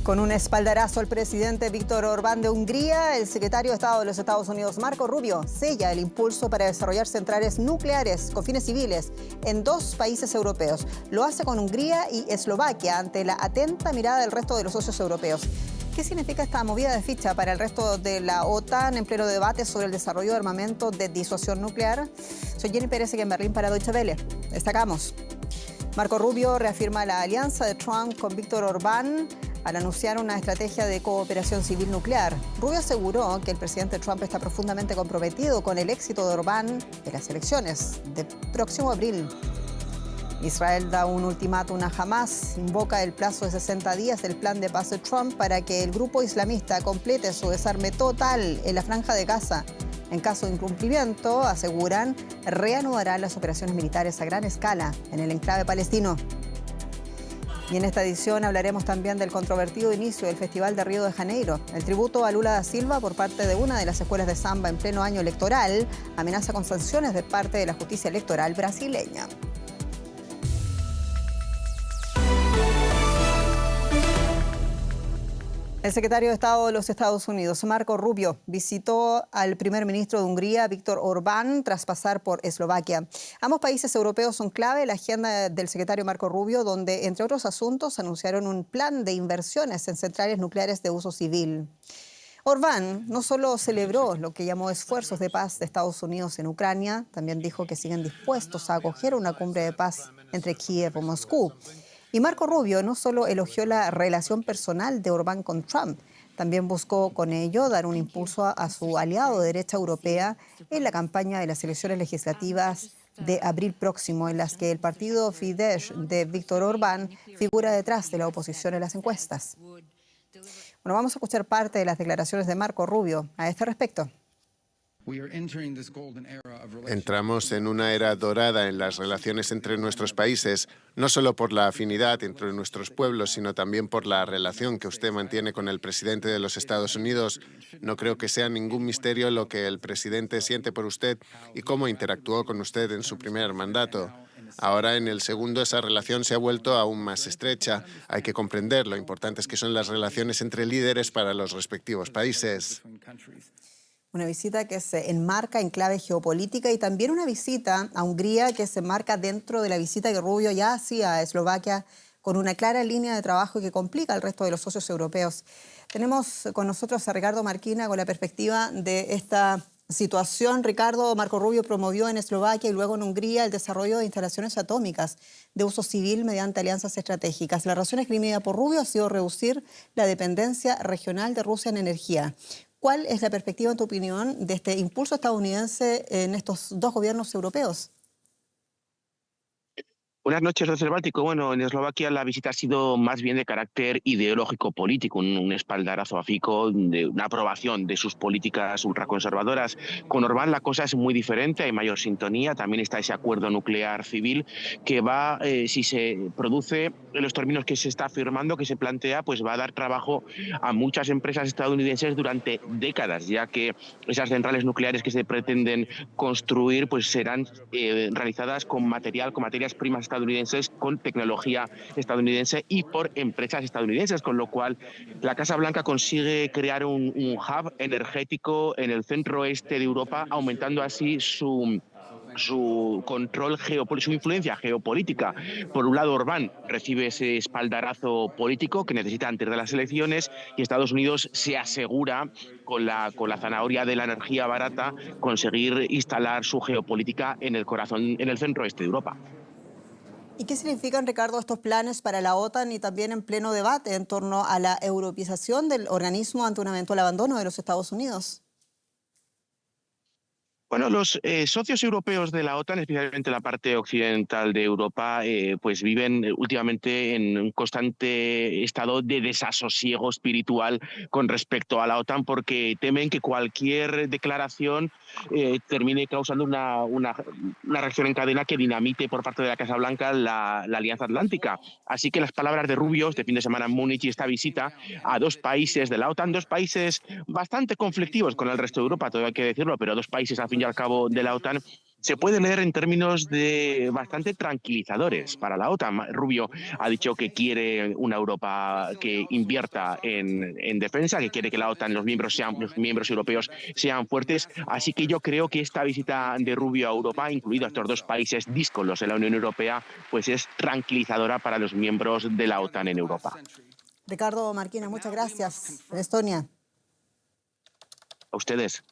Con un espaldarazo al presidente Víctor Orbán de Hungría, el secretario de Estado de los Estados Unidos, Marco Rubio, sella el impulso para desarrollar centrales nucleares con fines civiles en 2 países europeos. Lo hace con Hungría y Eslovaquia ante la atenta mirada del resto de los socios europeos. ¿Qué significa esta movida de ficha para el resto de la OTAN en pleno debate sobre el desarrollo de armamento de disuasión nuclear? Soy Jenny Pérez en Berlín para Deutsche Welle. Destacamos. Marco Rubio reafirma la alianza de Trump con Víctor Orbán al anunciar una estrategia de cooperación civil nuclear. Rubio aseguró que el presidente Trump está profundamente comprometido con el éxito de Orbán en las elecciones del próximo abril. Israel da un ultimátum a Hamás, invoca el plazo de 60 días del plan de paz de Trump para que el grupo islamista complete su desarme total en la Franja de Gaza. En caso de incumplimiento, aseguran, reanudarán las operaciones militares a gran escala en el enclave palestino. Y en esta edición hablaremos también del controvertido inicio del Festival de Río de Janeiro. El tributo a Lula da Silva por parte de una de las escuelas de samba en pleno año electoral amenaza con sanciones de parte de la justicia electoral brasileña. El secretario de Estado de los Estados Unidos, Marco Rubio, visitó al primer ministro de Hungría, Víctor Orbán, tras pasar por Eslovaquia. Ambos países europeos son clave en la agenda del secretario Marco Rubio, donde, entre otros asuntos, anunciaron un plan de inversiones en centrales nucleares de uso civil. Orbán no solo celebró lo que llamó esfuerzos de paz de Estados Unidos en Ucrania, también dijo que siguen dispuestos a acoger una cumbre de paz entre Kiev y Moscú. Y Marco Rubio no solo elogió la relación personal de Orbán con Trump, también buscó con ello dar un impulso a su aliado de derecha europea en la campaña de las elecciones legislativas de abril próximo, en las que el partido Fidesz de Víctor Orbán figura detrás de la oposición en las encuestas. Bueno, vamos a escuchar parte de las declaraciones de Marco Rubio a este respecto. Entramos en una era dorada en las relaciones entre nuestros países, no solo por la afinidad entre nuestros pueblos, sino también por la relación que usted mantiene con el presidente de los Estados Unidos. No creo que sea ningún misterio lo que el presidente siente por usted y cómo interactuó con usted en su primer mandato. Ahora, en el segundo, esa relación se ha vuelto aún más estrecha. Hay que comprender lo importantes que son las relaciones entre líderes para los respectivos países. Una visita que se enmarca en clave geopolítica y también una visita a Hungría que se enmarca dentro de la visita que Rubio ya hacía a Eslovaquia con una clara línea de trabajo que complica al resto de los socios europeos. Tenemos con nosotros a Ricardo Marquina con la perspectiva de esta situación. Ricardo, Marco Rubio promovió en Eslovaquia y luego en Hungría el desarrollo de instalaciones atómicas de uso civil mediante alianzas estratégicas. La razón esgrimida por Rubio ha sido reducir la dependencia regional de Rusia en energía. ¿Cuál es la perspectiva, en tu opinión, de este impulso estadounidense en estos 2 gobiernos europeos? Buenas noches desde el Báltico. Bueno, en Eslovaquia la visita ha sido más bien de carácter ideológico-político, un espaldarazo a Fico, de una aprobación de sus políticas ultraconservadoras. Con Orbán la cosa es muy diferente, hay mayor sintonía, también está ese acuerdo nuclear civil que va, si se produce en los términos que se está firmando, que se plantea, pues va a dar trabajo a muchas empresas estadounidenses durante décadas, ya que esas centrales nucleares que se pretenden construir pues serán realizadas con materias primas estadounidenses, con tecnología estadounidense y por empresas estadounidenses, con lo cual la Casa Blanca consigue crear un hub energético en el centro oeste de Europa, aumentando así su control geopolítico, su influencia geopolítica. Por un lado, Orbán recibe ese espaldarazo político que necesita antes de las elecciones y Estados Unidos se asegura con la zanahoria de la energía barata conseguir instalar su geopolítica en el corazón, en el centro oeste de Europa. ¿Y qué significan, Ricardo, estos planes para la OTAN y también en pleno debate en torno a la europeización del organismo ante un eventual abandono de los Estados Unidos? Bueno, los socios europeos de la OTAN, especialmente la parte occidental de Europa, pues viven últimamente en un constante estado de desasosiego espiritual con respecto a la OTAN, porque temen que cualquier declaración termine causando una reacción en cadena que dinamite por parte de la Casa Blanca la Alianza Atlántica. Así que las palabras de Rubio este fin de semana en Múnich y esta visita a 2 países de la OTAN, 2 países bastante conflictivos con el resto de Europa, todo hay que decirlo, pero 2 países al fin y al cabo de la OTAN, se puede leer en términos de bastante tranquilizadores para la OTAN. Rubio ha dicho que quiere una Europa que invierta en defensa, que quiere que la OTAN, los miembros europeos sean fuertes. Así que yo creo que esta visita de Rubio a Europa, incluidos estos dos países díscolos de la Unión Europea, pues es tranquilizadora para los miembros de la OTAN en Europa. Ricardo Marquina, muchas gracias. Estonia. A ustedes.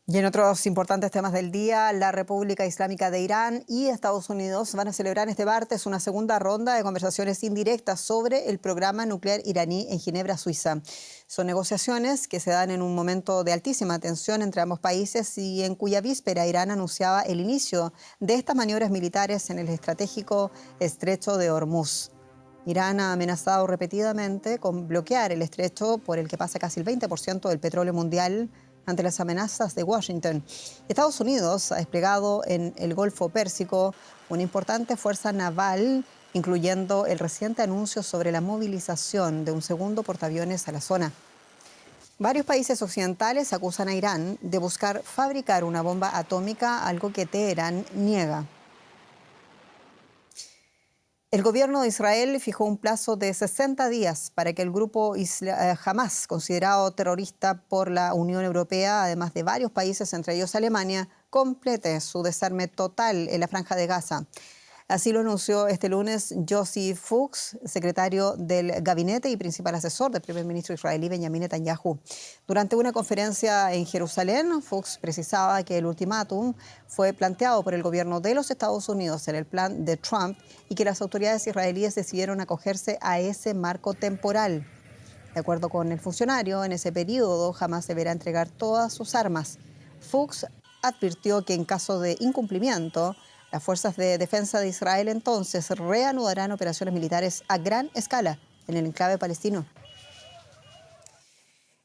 Y en otros importantes temas del día, la República Islámica de Irán y Estados Unidos van a celebrar este martes una segunda ronda de conversaciones indirectas sobre el programa nuclear iraní en Ginebra, Suiza. Son negociaciones que se dan en un momento de altísima tensión entre ambos países y en cuya víspera Irán anunciaba el inicio de estas maniobras militares en el estratégico estrecho de Hormuz. Irán ha amenazado repetidamente con bloquear el estrecho por el que pasa casi el 20% del petróleo mundial ante las amenazas de Washington. Estados Unidos ha desplegado en el Golfo Pérsico una importante fuerza naval, incluyendo el reciente anuncio sobre la movilización de un segundo portaaviones a la zona. Varios países occidentales acusan a Irán de buscar fabricar una bomba atómica, algo que Teherán niega. El gobierno de Israel fijó un plazo de 60 días para que el grupo Hamas, considerado terrorista por la Unión Europea, además de varios países, entre ellos Alemania, complete su desarme total en la Franja de Gaza. Así lo anunció este lunes Yossi Fuchs, secretario del gabinete y principal asesor del primer ministro israelí Benjamin Netanyahu. Durante una conferencia en Jerusalén, Fuchs precisaba que el ultimátum fue planteado por el gobierno de los Estados Unidos en el plan de Trump y que las autoridades israelíes decidieron acogerse a ese marco temporal. De acuerdo con el funcionario, en ese periodo Hamas deberá entregar todas sus armas. Fuchs advirtió que en caso de incumplimiento, las fuerzas de defensa de Israel entonces reanudarán operaciones militares a gran escala en el enclave palestino.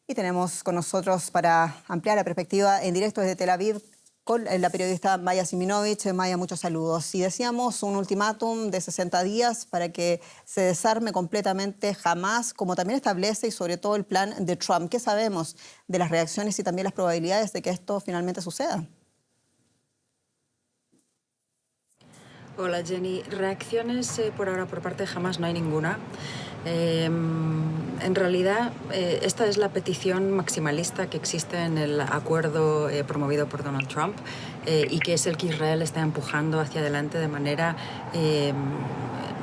Y tenemos con nosotros, para ampliar la perspectiva en directo desde Tel Aviv, con la periodista Maya Siminovich. Maya, muchos saludos. Y decíamos un ultimátum de 60 días para que se desarme completamente Hamas, como también establece y sobre todo el plan de Trump. ¿Qué sabemos de las reacciones y también las probabilidades de que esto finalmente suceda? Hola Jenny, reacciones por ahora por parte de Hamas no hay ninguna. En realidad esta es la petición maximalista que existe en el acuerdo promovido por Donald Trump y que es el que Israel está empujando hacia adelante de manera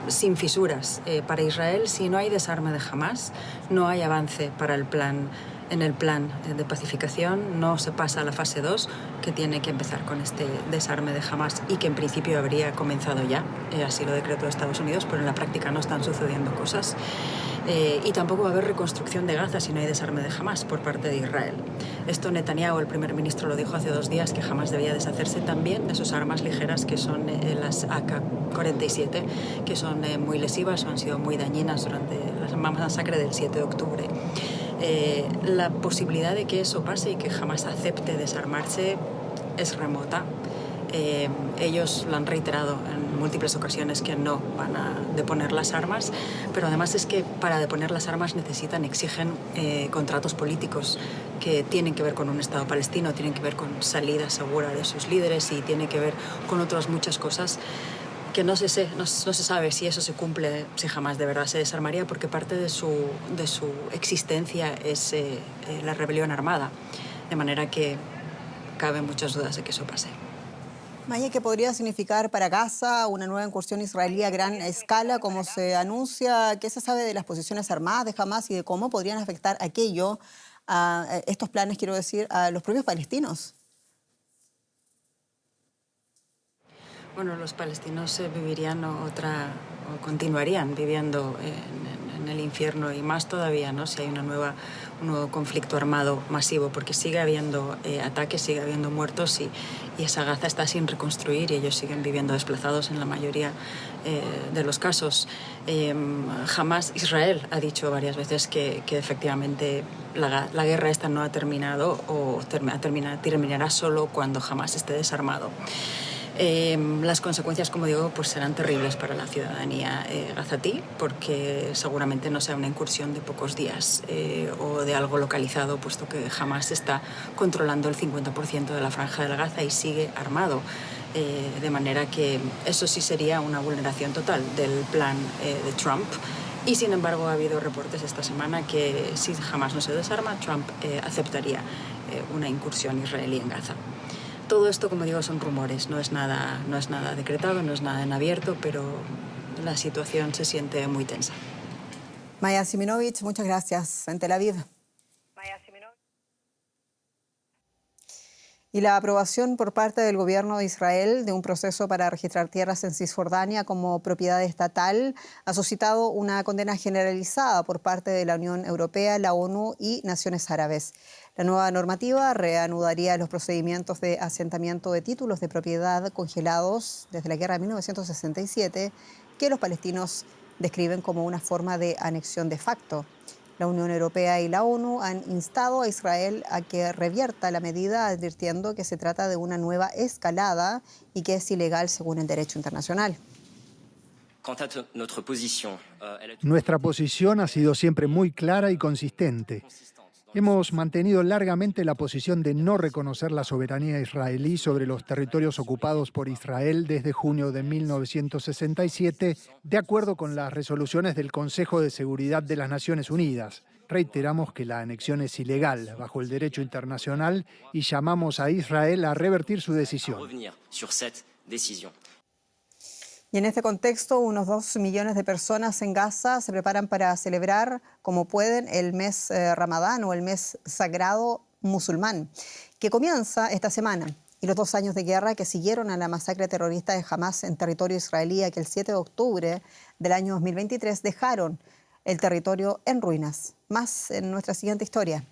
sin fisuras. Para Israel, si no hay desarme de Hamas, no hay avance para el plan. En el plan de pacificación no se pasa a la fase 2, que tiene que empezar con este desarme de Hamas y que en principio habría comenzado ya, así lo decretó Estados Unidos, pero en la práctica no están sucediendo cosas. Y tampoco va a haber reconstrucción de Gaza si no hay desarme de Hamas por parte de Israel. Esto Netanyahu, el primer ministro, lo dijo hace 2 días, que Hamas debía deshacerse también de sus armas ligeras, que son las AK-47, que son muy lesivas o han sido muy dañinas durante la masacre del 7 de octubre. La posibilidad de que eso pase y que Hamas acepte desarmarse es remota. Ellos lo han reiterado en múltiples ocasiones que no van a deponer las armas, pero además es que para deponer las armas exigen contratos políticos que tienen que ver con un Estado palestino, tienen que ver con salida segura de sus líderes y tienen que ver con otras muchas cosas que no se sabe si eso se cumple, si Hamas de verdad se desarmaría, porque parte de su existencia es la rebelión armada, de manera que caben muchas dudas de que eso pase. Maya, ¿qué podría significar para Gaza una nueva incursión israelí a gran escala, como se anuncia? ¿Qué se sabe de las posiciones armadas de Hamas y de cómo podrían afectar aquello, a estos planes, quiero decir, a los propios palestinos? Bueno, los palestinos vivirían o continuarían viviendo en el infierno y más todavía, ¿no? Si hay un nuevo conflicto armado masivo, porque sigue habiendo ataques, sigue habiendo muertos y esa Gaza está sin reconstruir y ellos siguen viviendo desplazados en la mayoría de los casos. Jamás Israel ha dicho varias veces que efectivamente la guerra esta no ha terminado o terminará solo cuando Hamas esté desarmado. Las consecuencias, como digo, pues serán terribles para la ciudadanía gazatí, porque seguramente no sea una incursión de pocos días o de algo localizado, puesto que Hamás está controlando el 50% de la franja de Gaza y sigue armado. De manera que eso sí sería una vulneración total del plan de Trump. Y sin embargo ha habido reportes esta semana que si Hamás no se desarma, Trump aceptaría una incursión israelí en Gaza. Todo esto, como digo, son rumores, no es nada decretado, no es nada en abierto, pero la situación se siente muy tensa. Maya Siminovich, muchas gracias. En Tel Aviv. Y la aprobación por parte del gobierno de Israel de un proceso para registrar tierras en Cisjordania como propiedad estatal ha suscitado una condena generalizada por parte de la Unión Europea, la ONU y Naciones Árabes. La nueva normativa reanudaría los procedimientos de asentamiento de títulos de propiedad congelados desde la guerra de 1967, que los palestinos describen como una forma de anexión de facto. La Unión Europea y la ONU han instado a Israel a que revierta la medida, advirtiendo que se trata de una nueva escalada y que es ilegal según el derecho internacional. Nuestra posición ha sido siempre muy clara y consistente. Hemos mantenido largamente la posición de no reconocer la soberanía israelí sobre los territorios ocupados por Israel desde junio de 1967, de acuerdo con las resoluciones del Consejo de Seguridad de las Naciones Unidas. Reiteramos que la anexión es ilegal bajo el derecho internacional y llamamos a Israel a revertir su decisión. Y en este contexto, unos 2 millones de personas en Gaza se preparan para celebrar, como pueden, el mes Ramadán o el mes sagrado musulmán, que comienza esta semana. Y los 2 años de guerra que siguieron a la masacre terrorista de Hamás en territorio israelí, que el 7 de octubre del año 2023 dejaron el territorio en ruinas. Más en nuestra siguiente historia.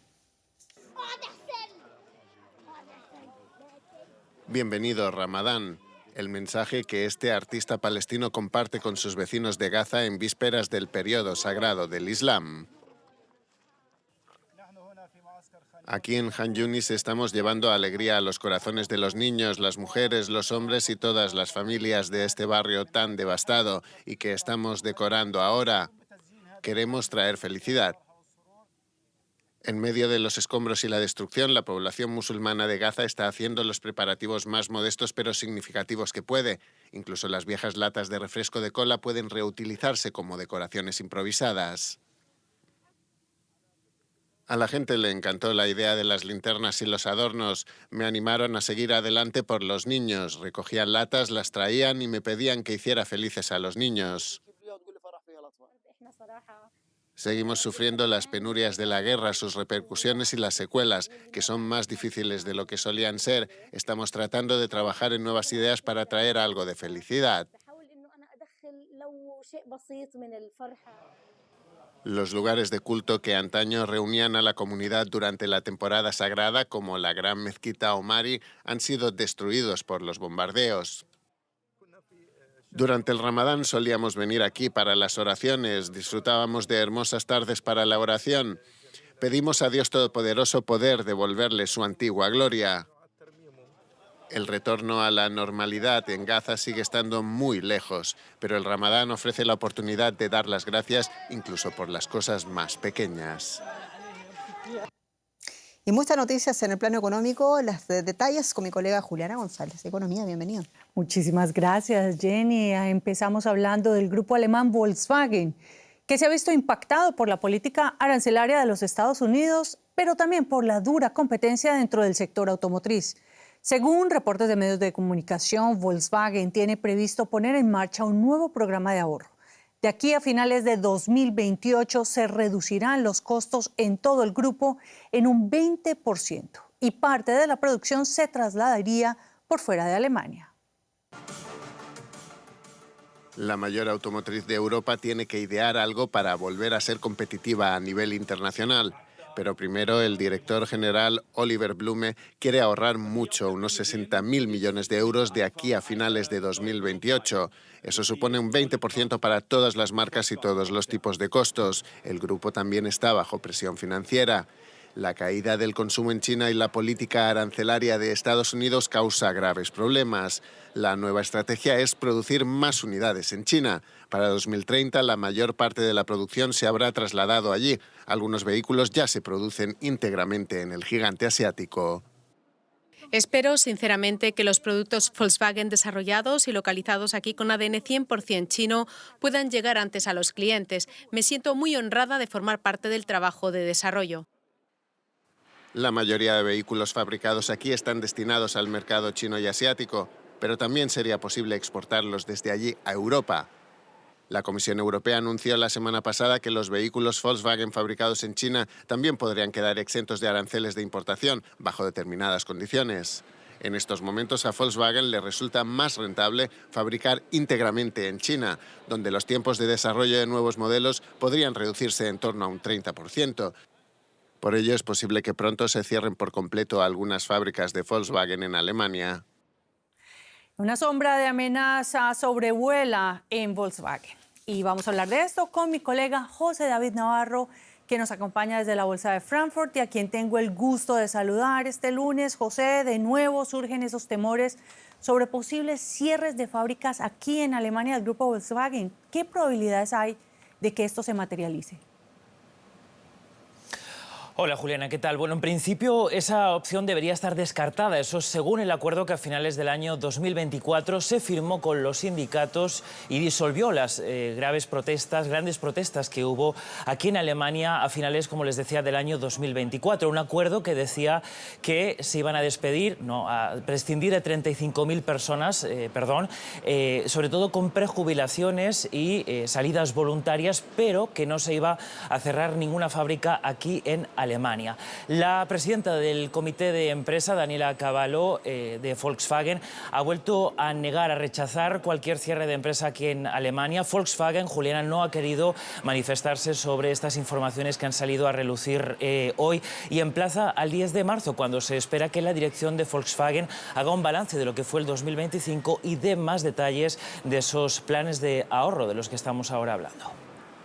Bienvenido, Ramadán. El mensaje que este artista palestino comparte con sus vecinos de Gaza en vísperas del periodo sagrado del Islam. Aquí en Han Yunis estamos llevando alegría a los corazones de los niños, las mujeres, los hombres y todas las familias de este barrio tan devastado y que estamos decorando ahora. Queremos traer felicidad. En medio de los escombros y la destrucción, la población musulmana de Gaza está haciendo los preparativos más modestos pero significativos que puede. Incluso las viejas latas de refresco de cola pueden reutilizarse como decoraciones improvisadas. A la gente le encantó la idea de las linternas y los adornos. Me animaron a seguir adelante por los niños. Recogían latas, las traían y me pedían que hiciera felices a los niños. Seguimos sufriendo las penurias de la guerra, sus repercusiones y las secuelas, que son más difíciles de lo que solían ser. Estamos tratando de trabajar en nuevas ideas para traer algo de felicidad. Los lugares de culto que antaño reunían a la comunidad durante la temporada sagrada, como la gran mezquita Omari, han sido destruidos por los bombardeos. Durante el Ramadán solíamos venir aquí para las oraciones, disfrutábamos de hermosas tardes para la oración. Pedimos a Dios Todopoderoso poder devolverle su antigua gloria. El retorno a la normalidad en Gaza sigue estando muy lejos, pero el Ramadán ofrece la oportunidad de dar las gracias incluso por las cosas más pequeñas. Y muchas noticias en el plano económico, las detalles con mi colega Juliana González. Economía, bienvenida. Muchísimas gracias, Jenny. Empezamos hablando del grupo alemán Volkswagen, que se ha visto impactado por la política arancelaria de los Estados Unidos, pero también por la dura competencia dentro del sector automotriz. Según reportes de medios de comunicación, Volkswagen tiene previsto poner en marcha un nuevo programa de ahorro. De aquí a finales de 2028 se reducirán los costos en todo el grupo en un 20% y parte de la producción se trasladaría por fuera de Alemania. La mayor automotriz de Europa tiene que idear algo para volver a ser competitiva a nivel internacional. Pero primero el director general Oliver Blume quiere ahorrar mucho, unos 60.000 millones de euros de aquí a finales de 2028. Eso supone un 20% para todas las marcas y todos los tipos de costos. El grupo también está bajo presión financiera. La caída del consumo en China y la política arancelaria de Estados Unidos causa graves problemas. La nueva estrategia es producir más unidades en China. Para 2030, la mayor parte de la producción se habrá trasladado allí. Algunos vehículos ya se producen íntegramente en el gigante asiático. Espero, sinceramente, que los productos Volkswagen desarrollados y localizados aquí con ADN 100% chino puedan llegar antes a los clientes. Me siento muy honrada de formar parte del trabajo de desarrollo. La mayoría de vehículos fabricados aquí están destinados al mercado chino y asiático, pero también sería posible exportarlos desde allí a Europa. La Comisión Europea anunció la semana pasada que los vehículos Volkswagen fabricados en China también podrían quedar exentos de aranceles de importación bajo determinadas condiciones. En estos momentos a Volkswagen le resulta más rentable fabricar íntegramente en China, donde los tiempos de desarrollo de nuevos modelos podrían reducirse en torno a un 30%. Por ello es posible que pronto se cierren por completo algunas fábricas de Volkswagen en Alemania. Una sombra de amenaza sobrevuela en Volkswagen. Y vamos a hablar de esto con mi colega José David Navarro, que nos acompaña desde la Bolsa de Frankfurt y a quien tengo el gusto de saludar este lunes. José, de nuevo surgen esos temores sobre posibles cierres de fábricas aquí en Alemania del grupo Volkswagen. ¿Qué probabilidades hay de que esto se materialice? Hola Juliana, ¿qué tal? Bueno, en principio esa opción debería estar descartada, eso según el acuerdo que a finales del año 2024 se firmó con los sindicatos y disolvió las grandes protestas que hubo aquí en Alemania a finales, como les decía, del año 2024. Un acuerdo que decía que se iban a prescindir de 35.000 personas, sobre todo con prejubilaciones y salidas voluntarias, pero que no se iba a cerrar ninguna fábrica aquí en Alemania. La presidenta del comité de empresa, Daniela Cavallo, de Volkswagen, ha vuelto a negar, a rechazar cualquier cierre de empresa aquí en Alemania. Volkswagen, Juliana, no ha querido manifestarse sobre estas informaciones que han salido a relucir hoy y emplaza al 10 de marzo, cuando se espera que la dirección de Volkswagen haga un balance de lo que fue el 2025 y dé más detalles de esos planes de ahorro de los que estamos ahora hablando.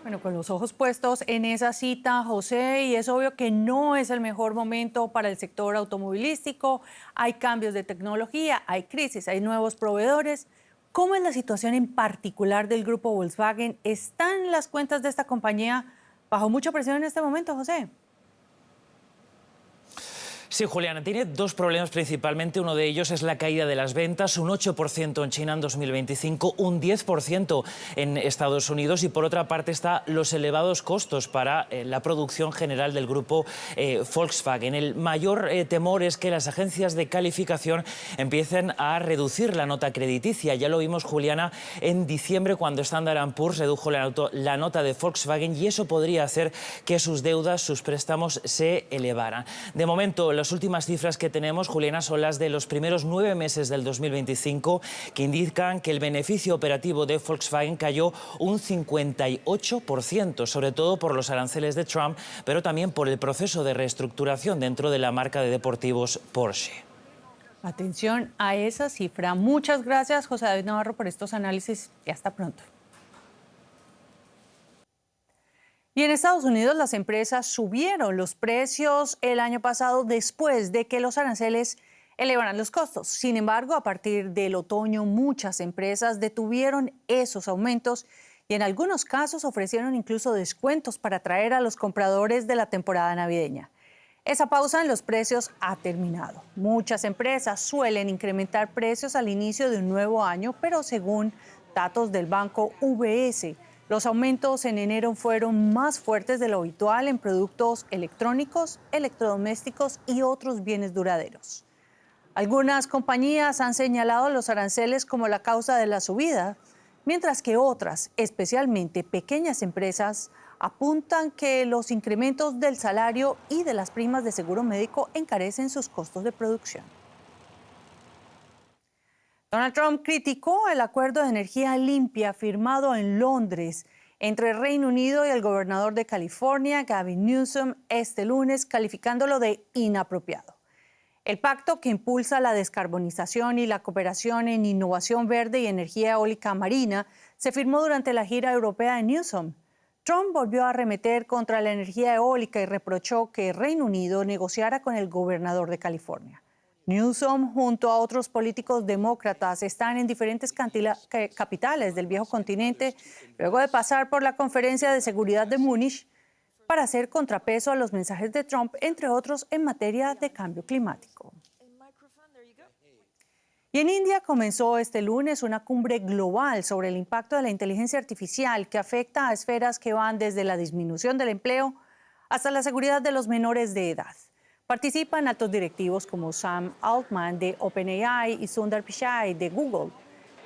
Bueno, con los ojos puestos en esa cita, José, y es obvio que no es el mejor momento para el sector automovilístico. Hay cambios de tecnología, hay crisis, hay nuevos proveedores. ¿Cómo es la situación en particular del grupo Volkswagen? ¿Están las cuentas de esta compañía bajo mucha presión en este momento, José? Sí, Juliana, tiene dos problemas principalmente. Uno de ellos es la caída de las ventas, un 8% en China en 2025, un 10% en Estados Unidos, y por otra parte está los elevados costos para la producción general del grupo Volkswagen. El mayor temor es que las agencias de calificación empiecen a reducir la nota crediticia. Ya lo vimos, Juliana, en diciembre, cuando Standard & Poor's redujo la nota de Volkswagen, y eso podría hacer que sus deudas, sus préstamos se elevaran. De momento, las últimas cifras que tenemos, Juliana, son las de los primeros 9 meses del 2025, que indican que el beneficio operativo de Volkswagen cayó un 58%, sobre todo por los aranceles de Trump, pero también por el proceso de reestructuración dentro de la marca de deportivos Porsche. Atención a esa cifra. Muchas gracias, José David Navarro, por estos análisis y hasta pronto. Y en Estados Unidos las empresas subieron los precios el año pasado después de que los aranceles elevaran los costos. Sin embargo, a partir del otoño, muchas empresas detuvieron esos aumentos y en algunos casos ofrecieron incluso descuentos para atraer a los compradores de la temporada navideña. Esa pausa en los precios ha terminado. Muchas empresas suelen incrementar precios al inicio de un nuevo año, pero según datos del banco UBS, los aumentos en enero fueron más fuertes de lo habitual en productos electrónicos, electrodomésticos y otros bienes duraderos. Algunas compañías han señalado los aranceles como la causa de la subida, mientras que otras, especialmente pequeñas empresas, apuntan que los incrementos del salario y de las primas de seguro médico encarecen sus costos de producción. Donald Trump criticó el acuerdo de energía limpia firmado en Londres entre el Reino Unido y el gobernador de California, Gavin Newsom, este lunes, calificándolo de inapropiado. El pacto, que impulsa la descarbonización y la cooperación en innovación verde y energía eólica marina, se firmó durante la gira europea de Newsom. Trump volvió a arremeter contra la energía eólica y reprochó que Reino Unido negociara con el gobernador de California. Newsom, junto a otros políticos demócratas, están en diferentes capitales del viejo continente luego de pasar por la Conferencia de Seguridad de Múnich para hacer contrapeso a los mensajes de Trump, entre otros en materia de cambio climático. Y en India comenzó este lunes una cumbre global sobre el impacto de la inteligencia artificial que afecta a esferas que van desde la disminución del empleo hasta la seguridad de los menores de edad. Participan altos directivos como Sam Altman de OpenAI y Sundar Pichai de Google.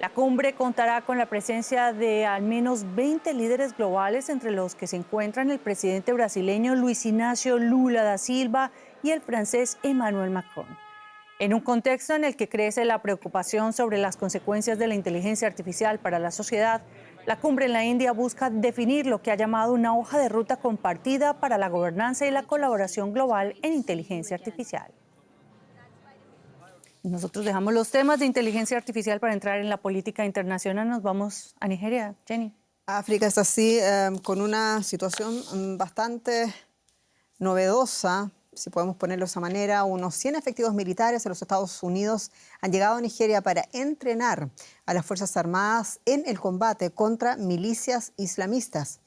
La cumbre contará con la presencia de al menos 20 líderes globales, entre los que se encuentran el presidente brasileño Luis Ignacio Lula da Silva y el francés Emmanuel Macron. En un contexto en el que crece la preocupación sobre las consecuencias de la inteligencia artificial para la sociedad, la cumbre en la India busca definir lo que ha llamado una hoja de ruta compartida para la gobernanza y la colaboración global en inteligencia artificial. Nosotros dejamos los temas de inteligencia artificial para entrar en la política internacional. Nos vamos a Nigeria. Jenny. África está así, con una situación bastante novedosa, si podemos ponerlo de esa manera. Unos 100 efectivos militares de los Estados Unidos han llegado a Nigeria para entrenar a las Fuerzas Armadas en el combate contra milicias islamistas.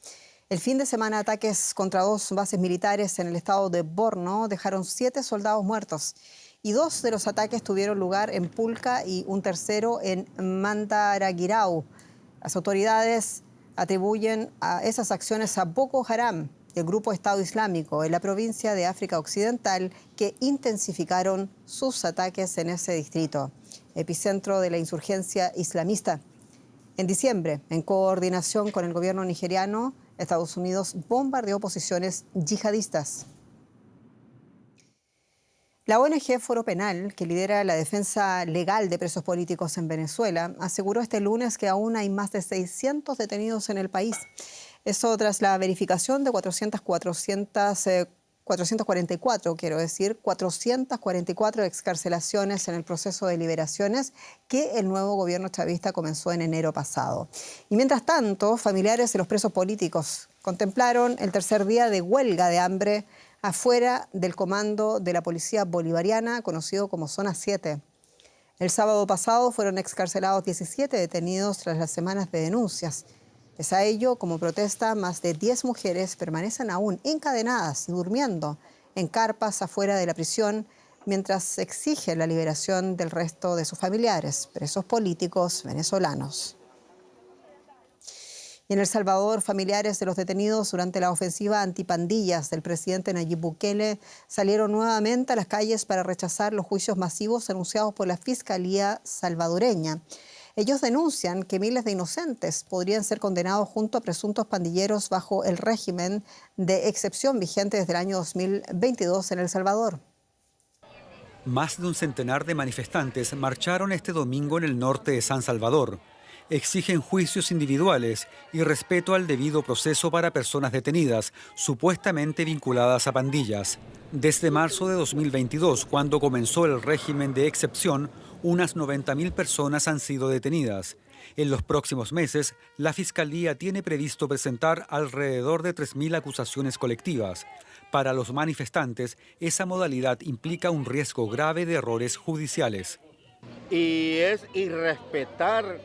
El fin de semana, ataques contra 2 bases militares en el estado de Borno dejaron 7 soldados muertos. Y 2 de los ataques tuvieron lugar en Pulka y un tercero en Mandaragirau. Las autoridades atribuyen a esas acciones a Boko Haram, el grupo Estado Islámico en la provincia de África Occidental, que intensificaron sus ataques en ese distrito, epicentro de la insurgencia islamista. En diciembre, en coordinación con el gobierno nigeriano, Estados Unidos bombardeó posiciones yihadistas. La ONG Foro Penal, que lidera la defensa legal de presos políticos en Venezuela, aseguró este lunes que aún hay más de 600 detenidos en el país. Eso tras la verificación de 444 excarcelaciones en el proceso de liberaciones que el nuevo gobierno chavista comenzó en enero pasado. Y mientras tanto, familiares de los presos políticos contemplaron el tercer día de huelga de hambre afuera del comando de la policía bolivariana, conocido como Zona 7. El sábado pasado fueron excarcelados 17 detenidos tras las semanas de denuncias. Pese a ello, como protesta, más de 10 mujeres permanecen aún encadenadas y durmiendo en carpas afuera de la prisión, mientras se exige la liberación del resto de sus familiares, presos políticos venezolanos. Y en El Salvador, familiares de los detenidos durante la ofensiva antipandillas del presidente Nayib Bukele salieron nuevamente a las calles para rechazar los juicios masivos anunciados por la Fiscalía salvadoreña. Ellos denuncian que miles de inocentes podrían ser condenados junto a presuntos pandilleros bajo el régimen de excepción vigente desde el año 2022 en El Salvador. Más de un centenar de manifestantes marcharon este domingo en el norte de San Salvador. Exigen juicios individuales y respeto al debido proceso para personas detenidas, supuestamente vinculadas a pandillas. Desde marzo de 2022, cuando comenzó el régimen de excepción, unas 90.000 personas han sido detenidas. En los próximos meses, la Fiscalía tiene previsto presentar alrededor de 3.000 acusaciones colectivas. Para los manifestantes, esa modalidad implica un riesgo grave de errores judiciales. Y es irrespetar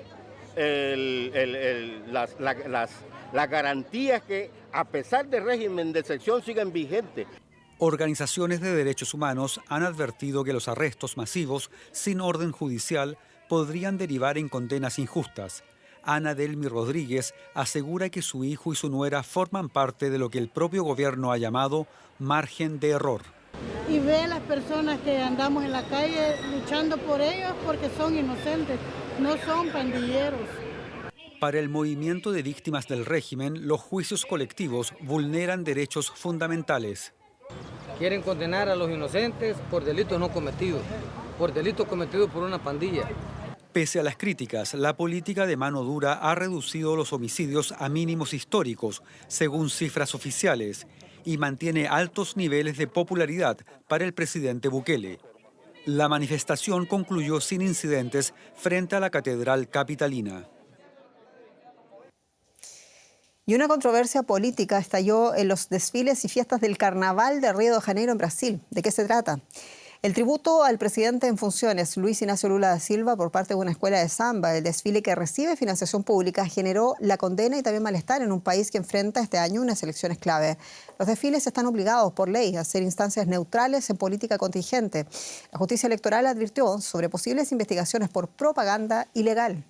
las garantías que, a pesar del régimen de excepción, siguen vigentes. Organizaciones de derechos humanos han advertido que los arrestos masivos sin orden judicial podrían derivar en condenas injustas. Ana Delmi Rodríguez asegura que su hijo y su nuera forman parte de lo que el propio gobierno ha llamado margen de error. Y ve a las personas que andamos en la calle luchando por ellos porque son inocentes, no son pandilleros. Para el movimiento de víctimas del régimen, los juicios colectivos vulneran derechos fundamentales. Quieren condenar a los inocentes por delitos no cometidos, por delitos cometidos por una pandilla. Pese a las críticas, la política de mano dura ha reducido los homicidios a mínimos históricos, según cifras oficiales, y mantiene altos niveles de popularidad para el presidente Bukele. La manifestación concluyó sin incidentes frente a la Catedral Capitalina. Y una controversia política estalló en los desfiles y fiestas del Carnaval de Río de Janeiro en Brasil. ¿De qué se trata? El tributo al presidente en funciones, Luis Ignacio Lula da Silva, por parte de una escuela de samba, el desfile que recibe financiación pública, generó la condena y también malestar en un país que enfrenta este año unas elecciones clave. Los desfiles están obligados por ley a ser instancias neutrales en política contingente. La justicia electoral advirtió sobre posibles investigaciones por propaganda ilegal.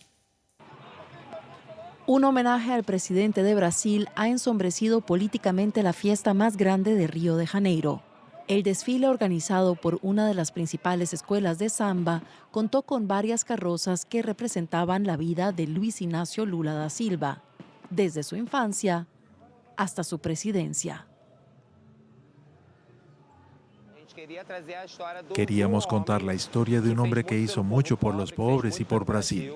Un homenaje al presidente de Brasil ha ensombrecido políticamente la fiesta más grande de Río de Janeiro. El desfile, organizado por una de las principales escuelas de samba, contó con varias carrozas que representaban la vida de Luis Ignacio Lula da Silva, desde su infancia hasta su presidencia. Queríamos contar la historia de un hombre que hizo mucho por los pobres y por Brasil.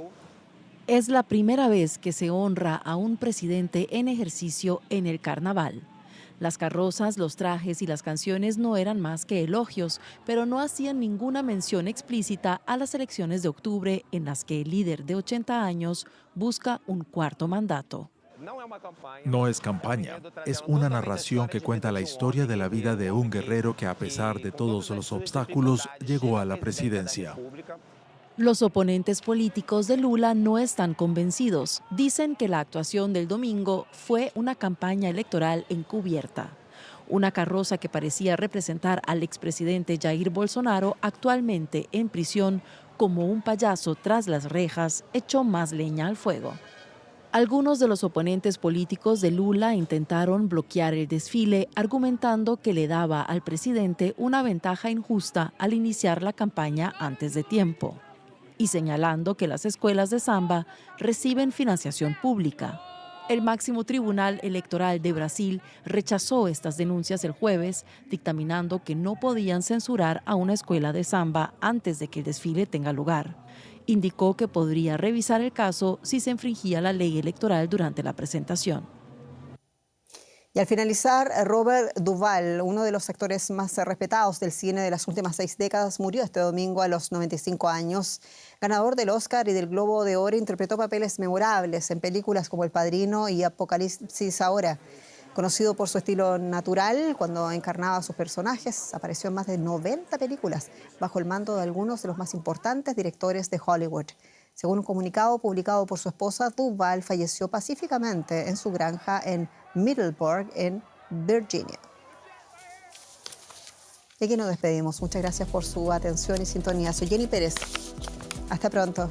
Es la primera vez que se honra a un presidente en ejercicio en el carnaval. Las carrozas, los trajes y las canciones no eran más que elogios, pero no hacían ninguna mención explícita a las elecciones de octubre en las que el líder de 80 años busca un cuarto mandato. No es campaña, es una narración que cuenta la historia de la vida de un guerrero que, a pesar de todos los obstáculos, llegó a la presidencia. Los oponentes políticos de Lula no están convencidos. Dicen que la actuación del domingo fue una campaña electoral encubierta. Una carroza que parecía representar al expresidente Jair Bolsonaro, actualmente en prisión como un payaso tras las rejas, echó más leña al fuego. Algunos de los oponentes políticos de Lula intentaron bloquear el desfile, argumentando que le daba al presidente una ventaja injusta al iniciar la campaña antes de tiempo, y señalando que las escuelas de samba reciben financiación pública. El máximo tribunal electoral de Brasil rechazó estas denuncias el jueves, dictaminando que no podían censurar a una escuela de samba antes de que el desfile tenga lugar. Indicó que podría revisar el caso si se infringía la ley electoral durante la presentación. Y al finalizar, Robert Duvall, uno de los actores más respetados del cine de las últimas 6 décadas, murió este domingo a los 95 años. Ganador del Oscar y del Globo de Oro, interpretó papeles memorables en películas como El Padrino y Apocalipsis Ahora. Conocido por su estilo natural, cuando encarnaba a sus personajes, apareció en más de 90 películas, bajo el mando de algunos de los más importantes directores de Hollywood. Según un comunicado publicado por su esposa, Duvall falleció pacíficamente en su granja en Middleburg, en Virginia. Y aquí nos despedimos. Muchas gracias por su atención y sintonía. Soy Jenny Pérez. Hasta pronto.